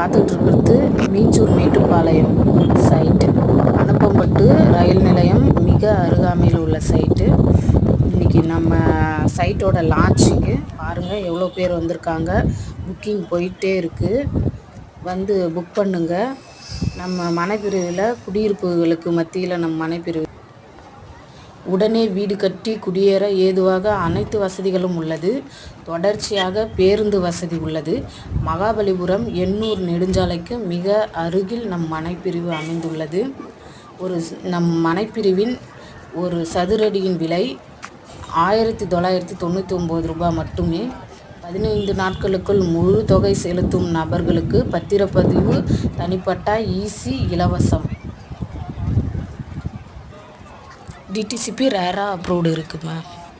பார்த்துக்கிட்டு இருக்கிறது மீஞ்சூர் மேட்டுப்பாளையம் சைட்டு. அனுப்பம்பட்டு ரயில் நிலையம் மிக அருகாமையில் உள்ள சைட்டு. இன்றைக்கி நம்ம சைட்டோட லான்ச்சிங்கு பாருங்கள், எவ்வளோ பேர் வந்திருக்காங்க. புக்கிங் போயிட்டே இருக்குது. வந்து புக் பண்ணுங்க. நம்ம மனைப்பிரிவில் குடியிருப்புகளுக்கு மத்தியில் நம்ம மனைப்பிரிவு உடனே வீடு கட்டி குடியேற ஏதுவாக அனைத்து வசதிகளும் உள்ளது. தொடர்ச்சியாக பேருந்து வசதி உள்ளது. மகாபலிபுரம் எண்ணூர் நெடுஞ்சாலைக்கு மிக அருகில் நம் மனைப்பிரிவு அமைந்துள்ளது. நம் மனைப்பிரிவின் ஒரு சதுரடியின் விலை 1999 ரூபாய் மட்டுமே. 15 நாட்களுக்குள் முழு தொகை செலுத்தும் நபர்களுக்கு பத்திரப்பதிவு, தனிப்பட்டா, ஈசி இலவசம். டிடிசிபி ரேரா அப்ரூவ்டு இருக்குமா?